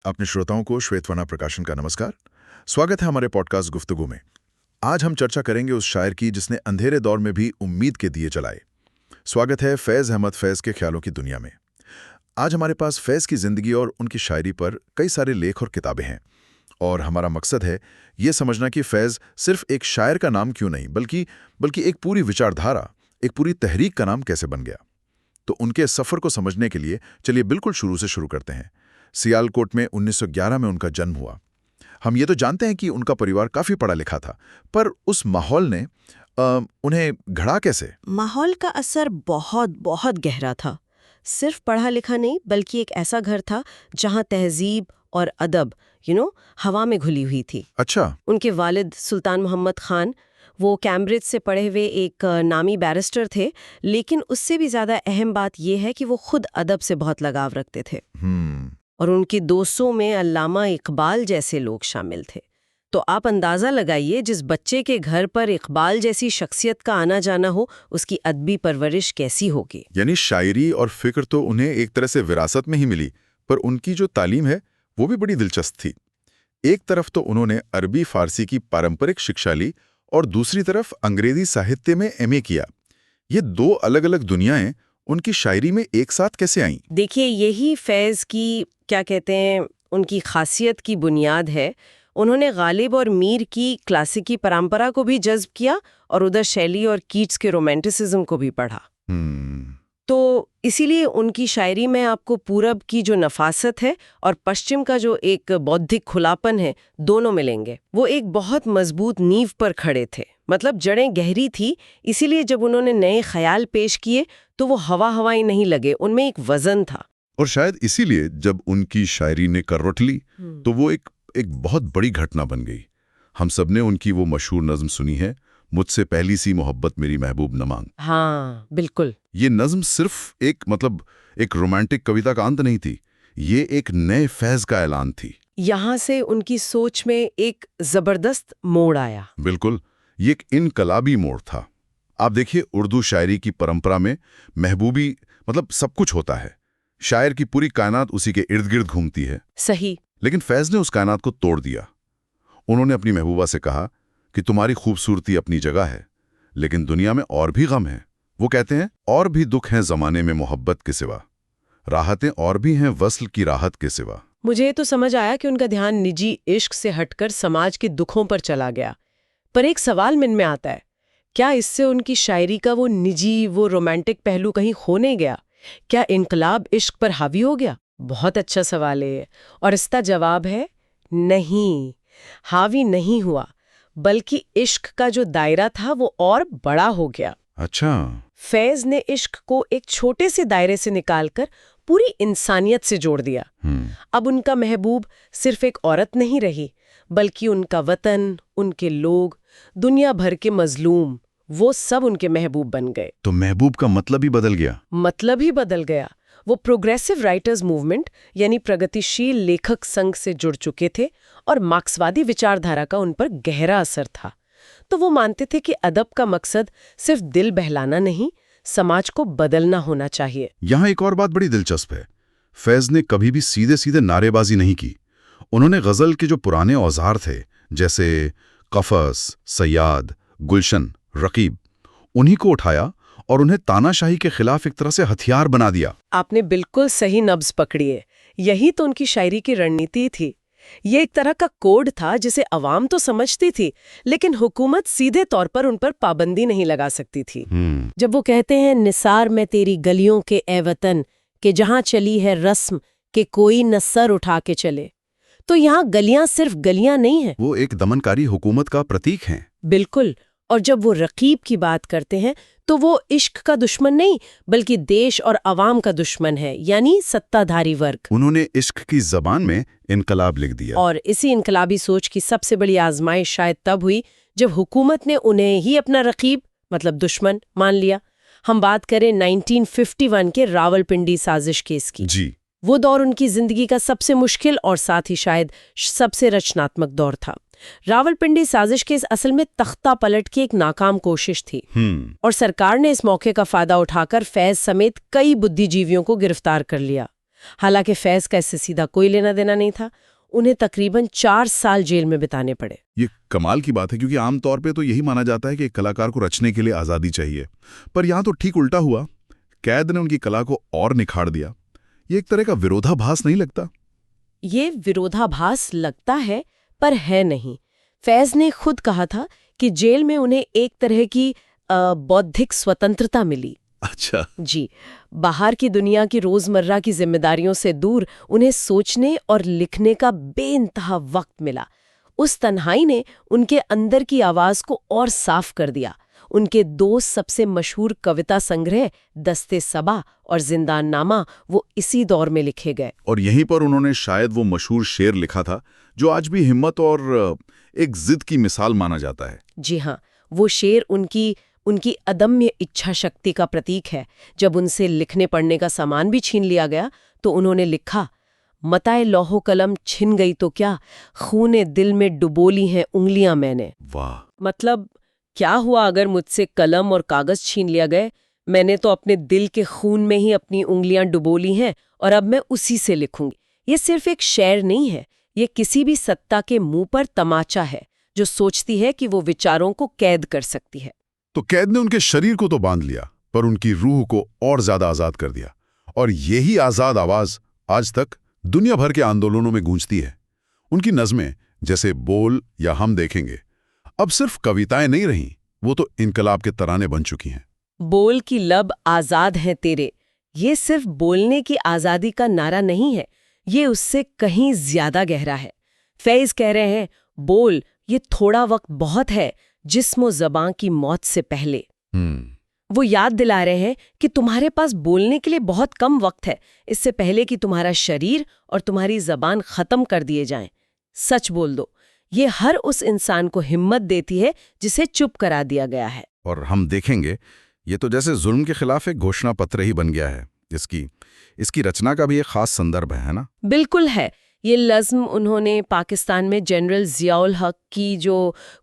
अपने श्रोताओं को श्वेतवाना प्रकाशन का नमस्कार। स्वागत है हमारे पॉडकास्ट गुफ्तगू में। आज हम चर्चा करेंगे उस शायर की जिसने अंधेरे दौर में भी उम्मीद के दिए जलाए। स्वागत है फैज़ अहमद फैज़ के ख्यालों की दुनिया में। आज हमारे पास फैज़ की जिंदगी और उनकी शायरी पर कई सारे लेख और किताबें हैं, और हमारा मकसद है ये समझना कि फैज़ सिर्फ एक शायर का नाम क्यों नहीं, बल्कि एक पूरी विचारधारा, एक पूरी तहरीक का नाम कैसे बन गया। तो उनके सफ़र को समझने के लिए चलिए बिल्कुल शुरू से शुरू करते हैं। सियालकोट में 1911 में उनका जन्म हुआ। हम ये तो जानते हैं कि उनका परिवार काफ़ी पढ़ा लिखा था, पर उस माहौल ने उन्हें घड़ा कैसे? माहौल का असर बहुत बहुत गहरा था। सिर्फ पढ़ा लिखा नहीं, बल्कि एक ऐसा घर था जहां तहजीब और अदब हवा में घुली हुई थी। अच्छा। उनके वालिद सुल्तान मोहम्मद खान, वो कैम्ब्रिज से पढ़े हुए एक नामी बैरिस्टर थे, लेकिन उससे भी ज़्यादा अहम बात यह है कि वो खुद अदब से बहुत लगाव रखते थे। और उनके दोस्तों में अल्लामा इकबाल जैसे लोग शामिल थे। तो आप अंदाज़ा लगाइए, जिस बच्चे के घर पर इकबाल जैसी शख्सियत का आना जाना हो, उसकी अदबी परवरिश कैसी होगी। यानी शायरी और फिक्र तो उन्हें एक तरह से विरासत में ही मिली, पर उनकी जो तालीम है वो भी बड़ी दिलचस्प थी। एक तरफ तो उन्होंने अरबी फारसी की पारंपरिक शिक्षा ली और दूसरी तरफ अंग्रेजी साहित्य में एमए किया। ये दो अलग अलग दुनियाएं उनकी शायरी में एक साथ कैसे आईं? देखिए, यही फैज़ की क्या कहते हैं उनकी खासियत की बुनियाद है। उन्होंने गालिब और मीर की क्लासिकी परंपरा को भी जज्ब किया और उधर शैली और कीट्स के रोमांटिसिज्म को भी पढ़ा। तो इसीलिए उनकी शायरी में आपको पूरब की जो नफासत है और पश्चिम का जो एक बौद्धिक खुलापन है, दोनों मिलेंगे। वो एक बहुत मजबूत नींव पर खड़े थे, मतलब जड़ें गहरी थी। इसीलिए जब उन्होंने नए ख्याल पेश किए तो वो हवाई नहीं लगे, उनमें एक वजन था। और शायद इसीलिए जब उनकी शायरी ने करवट ली तो वो एक बहुत बड़ी घटना बन गई। हम सब ने उनकी वो मशहूर नज़्म सुनी है, मुझसे पहली सी मोहब्बत मेरी महबूब न मांग। हाँ, बिल्कुल। ये नज़्म सिर्फ एक रोमांटिक कविता का अंत नहीं थी, ये एक नए फैज़ का ऐलान थी। यहाँ से उनकी सोच में एक जबरदस्त मोड़ आया। बिल्कुल, ये एक इनकलाबी मोड़ था। आप देखिए, उर्दू शायरी की परंपरा में महबूबी सब कुछ होता है। शायर की पूरी कायनात उसी के इर्द गिर्द घूमती है। सही। लेकिन फैज़ ने उस कायनात को तोड़ दिया। उन्होंने अपनी महबूबा से कहा कि तुम्हारी खूबसूरती अपनी जगह है, लेकिन दुनिया में और भी गम है। वो कहते हैं, और भी दुख हैं ज़माने में मोहब्बत के सिवा, राहतें और भी हैं वस्ल की राहत के सिवा। मुझे तो समझ आया कि उनका ध्यान निजी इश्क से हटकर समाज के दुखों पर चला गया। पर एक सवाल मन में आता है, क्या इससे उनकी शायरी का वो निजी, वो रोमांटिक पहलू कहीं खो नहीं गया? क्या इनकलाब इश्क पर हावी हो गया? बहुत अच्छा सवाल है, और इसका जवाब है नहीं, हावी नहीं हुआ, बल्कि इश्क का जो दायरा था वो और बड़ा हो गया। अच्छा। फैज़ ने इश्क को एक छोटे से दायरे से निकालकर पूरी इंसानियत से जोड़ दिया। अब उनका महबूब सिर्फ एक औरत नहीं रही, बल्कि उनका वतन, उनके लोग, दुनिया भर के मजलूम, वो सब उनके महबूब बन गए। तो महबूब का मतलब ही बदल गया। मतलब ही बदल गया। वो प्रोग्रेसिव राइटर्स मूवमेंट यानी प्रगतिशील लेखक संघ से जुड़ चुके थे और मार्क्सवादी विचारधारा का उन पर गहरा असर था। तो वो मानते थे कि अदब का मकसद सिर्फ दिल बहलाना नहीं, समाज को बदलना होना चाहिए। यहाँ एक और बात बड़ी दिलचस्प है, फैज़ ने कभी भी सीधे सीधे नारेबाजी नहीं की। उन्होंने गज़ल के जो पुराने औजार थे, जैसे कफ़स, सयाद, गुलशन, रकीब, उन्हीं को उठाया और उन्हें तानाशाही के खिलाफ एक तरह से हथियार बना दिया। आपने बिल्कुल सही नब्ज पकड़ी है। यही तो उनकी शायरी की रणनीति थी। ये एक तरह का कोड था जिसे अवाम तो समझती थी, लेकिन हुकूमत सीधे तौर पर उन पर पाबंदी नहीं लगा सकती थी। जब वो कहते हैं, निसार में तेरी गलियों के ए वतन के जहां चली है रस्म के कोई न सर उठा के चले, तो यहाँ गलियां सिर्फ गलियां नहीं है, वो एक दमनकारी हुकूमत का प्रतीक हैं। बिल्कुल। और जब वो रकीब की बात करते हैं तो वो इश्क का दुश्मन नहीं, बल्कि देश और अवाम का दुश्मन है, यानी सत्ताधारी वर्ग। उन्होंने इश्क की जबान में इनकलाब लिख दिया। और इसी इनकलाबी सोच की सबसे बड़ी आजमाइश शायद तब हुई जब हुकूमत ने उन्हें ही अपना रकीब मतलब दुश्मन मान लिया। हम बात करें 1951 के रावलपिंडी साजिश केस की। जी। वो दौर उनकी जिंदगी का सबसे मुश्किल और साथ ही शायद सबसे रचनात्मक दौर था। रावलपिंडी साजिश केस असल में तख्ता पलट की एक नाकाम कोशिश थी और सरकार ने इस मौके का फायदा उठाकर फैज समेत कई बुद्धिजीवियों को गिरफ्तार कर लिया। हालांकि फैज का इससे सीधा कोई लेना देना नहीं था। उन्हें तकरीबन 4 साल जेल में बिताने पड़े। ये कमाल की बात है, क्योंकि आमतौर पे तो यही माना जाता है कि एक कलाकार को रचने के लिए आज़ादी चाहिए, पर यहाँ तो ठीक उल्टा हुआ। कैद ने उनकी कला को और निखार दिया। ये एक तरह का विरोधाभास नहीं लगता? ये विरोधाभास लगता है, पर है नहीं। फैज ने खुद कहा था कि जेल में उन्हें एक तरह की बौद्धिक स्वतंत्रता मिली। अच्छा। जी, बाहर की दुनिया की रोजमर्रा की जिम्मेदारियों से दूर उन्हें सोचने और लिखने का बेइंतहा वक्त मिला। उस तन्हाई ने उनके अंदर की आवाज को और साफ कर दिया। उनके 2 सबसे मशहूर कविता संग्रह दस्ते सबा और जिंदाननामा वो इसी दौर में लिखे गए। और यहीं पर उन्होंने शायद वो मशहूर शेर लिखा था जो आज भी हिम्मत और एक जिद की मिसाल माना जाता है। जी हाँ, वो शेर उनकी अदम्य इच्छा शक्ति का प्रतीक है। जब उनसे लिखने पढ़ने का सामान भी छीन लिया गया तो उन्होंने लिखा, मताए लौहो कलम छिन गई तो क्या, खूने दिल में डुबोली हैं उंगलियां मैंने। वाह। मतलब क्या हुआ अगर मुझसे कलम और कागज छीन लिया गए? मैंने तो अपने दिल के खून में ही अपनी उंगलियां डुबोली हैं और अब मैं उसी से लिखूंगी। ये सिर्फ एक शेर नहीं है, ये किसी भी सत्ता के मुंह पर तमाचा है जो सोचती है कि वो विचारों को कैद कर सकती है। तो कैद ने उनके शरीर को तो बांध लिया, पर उनकी रूह को और ज्यादा आजाद कर दिया। और यही आजाद आवाज आज तक दुनिया भर के आंदोलनों में गूंजती है। उनकी नज़में जैसे बोल या हम देखेंगे अब सिर्फ कविताएं नहीं रहीं, वो तो इनकलाब के तराने बन चुकी हैं। बोल की लब आजाद हैं तेरे, ये सिर्फ बोलने की आजादी का नारा नहीं है, ये उससे कहीं ज्यादा गहरा है। फैज कह रहे हैं, बोल, ये थोड़ा वक्त बहुत है जिस्म ज़बां की मौत से पहले। वो याद दिला रहे हैं कि तुम्हारे पास बोलने के लिए बहुत कम वक्त है, इससे पहले कि तुम्हारा शरीर और तुम्हारी ज़बान खत्म कर दिए जाएं। सच बोल दो। ये हर उस इंसान को हिम्मत देती है जिसे चुप करा दिया गया है। और हम देखेंगे ये तो जैसे जुल्म के खिलाफ एक घोषणा पत्र ही बन गया है। इसकी रचना का भी एक खास संदर्भ है ना? बिल्कुल है। ये नज़्म उन्होंने पाकिस्तान में जनरल ज़ियाउल हक की जो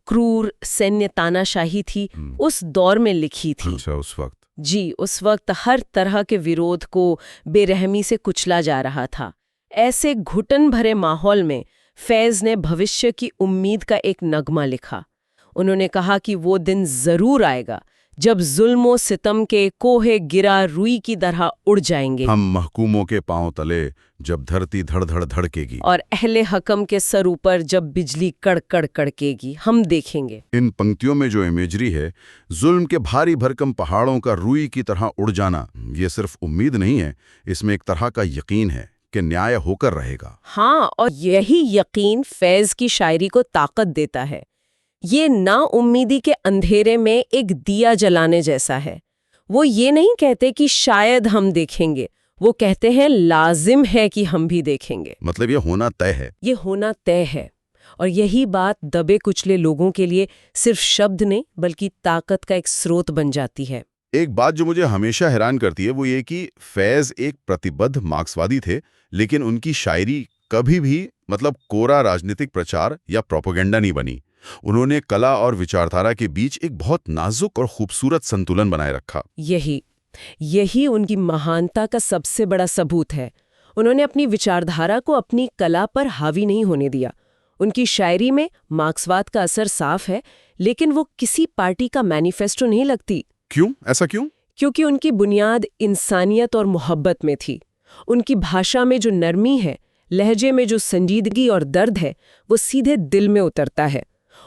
क्रूर सैन्य तानाशाही थी उस दौर में लिखी थी। अच्छा, उस वक्त? जी, उस वक्त हर तरह के विरोध को बेरहमी से कुचला जा रहा था। ऐसे घुटन भरे माहौल में फैज ने भविष्य की उम्मीद का एक नगमा लिखा। उन्होंने कहा कि वो दिन जरूर आएगा जब जुल्म सितम के कोहे गिरा रुई की तरह उड़ जाएंगे। हम महकूमों के पांव तले जब धरती धड़ धड़ धड़केगी, और अहले हकम के सर ऊपर जब बिजली कड़कड़ कड़केगी, हम देखेंगे। इन पंक्तियों में जो इमेजरी है, जुल्म के भारी भरकम पहाड़ों का रुई की तरह उड़ जाना, ये सिर्फ उम्मीद नहीं है, इसमें एक तरह का यकीन है कि न्याय होकर रहेगा। हाँ, और यही यकीन फैज की शायरी को ताकत देता है। ये ना उम्मीदी के अंधेरे में एक दिया जलाने जैसा है। वो ये नहीं कहते कि शायद हम देखेंगे, वो कहते हैं लाजिम है कि हम भी देखेंगे। मतलब ये होना तय है। ये होना तय है। और यही बात दबे कुचले लोगों के लिए सिर्फ शब्द नहीं बल्कि ताकत का एक स्रोत बन जाती है। एक बात जो मुझे हमेशा हैरान करती है वो ये कि फैज एक प्रतिबद्ध मार्क्सवादी थे, लेकिन उनकी शायरी कभी भी मतलब कोरा राजनीतिक प्रचार या प्रोपेगेंडा नहीं बनी। उन्होंने कला और विचारधारा के बीच एक बहुत नाजुक और खूबसूरत संतुलन बनाए रखा। यही उनकी महानता का सबसे बड़ा सबूत है। उन्होंने अपनी विचारधारा को अपनी कला पर हावी नहीं होने दिया। उनकी शायरी में मार्क्सवाद का असर साफ है, लेकिन वो किसी पार्टी का मैनिफेस्टो नहीं लगती। क्यों? ऐसा क्यों? क्योंकि उनकी बुनियाद इंसानियत और मोहब्बत में थी। उनकी भाषा में जो नरमी है, लहजे में जो संजीदगी और दर्द है, वो सीधे दिल में उतरता है।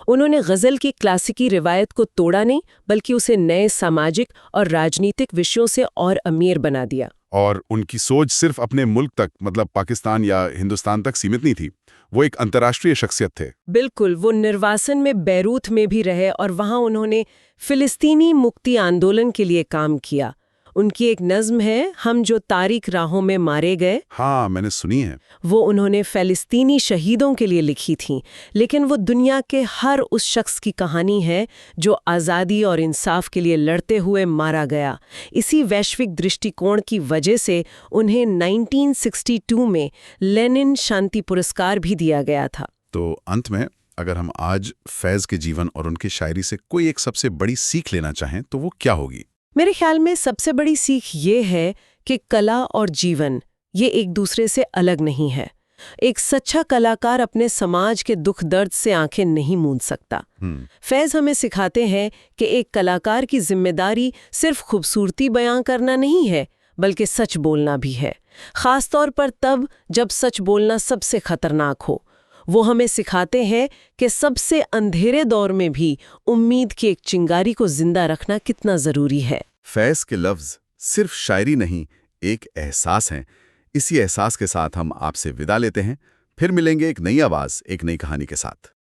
उन्होंने गज़ल की क्लासिकी रिवायत को तोड़ा नहीं, बल्कि उसे नए सामाजिक और राजनीतिक विषयों से और अमीर बना दिया। और उनकी सोच सिर्फ अपने मुल्क तक, मतलब पाकिस्तान या हिंदुस्तान तक सीमित नहीं थी, वो एक अंतर्राष्ट्रीय शख्सियत थे। बिल्कुल, वो निर्वासन में बैरूत में भी रहे और वहाँ उन्होंने फिलिस्तीनी मुक्ति आंदोलन के लिए काम किया। उनकी एक नज़्म है, हम जो तारीख राहों में मारे गए। हाँ, मैंने सुनी है। वो उन्होंने फ़िलिस्तीनी शहीदों के लिए लिखी थी, लेकिन वो दुनिया के हर उस शख्स की कहानी है जो आज़ादी और इंसाफ के लिए लड़ते हुए मारा गया। इसी वैश्विक दृष्टिकोण की वजह से उन्हें 1962 में लेनिन शांति पुरस्कार भी दिया गया था। तो अंत में अगर हम आज फैज के जीवन और उनकी शायरी से कोई एक सबसे बड़ी सीख लेना चाहें तो वो क्या होगी? मेरे ख्याल में सबसे बड़ी सीख ये है कि कला और जीवन ये एक दूसरे से अलग नहीं है। एक सच्चा कलाकार अपने समाज के दुख दर्द से आंखें नहीं मूंद सकता। फैज हमें सिखाते हैं कि एक कलाकार की जिम्मेदारी सिर्फ खूबसूरती बयां करना नहीं है, बल्कि सच बोलना भी है, खासतौर पर तब जब सच बोलना सबसे खतरनाक हो। वो हमें सिखाते हैं कि सबसे अंधेरे दौर में भी उम्मीद की एक चिंगारी को जिंदा रखना कितना जरूरी है। फैज़ के लफ्ज़ सिर्फ शायरी नहीं, एक एहसास हैं। इसी एहसास के साथ हम आपसे विदा लेते हैं। फिर मिलेंगे एक नई आवाज़, एक नई कहानी के साथ।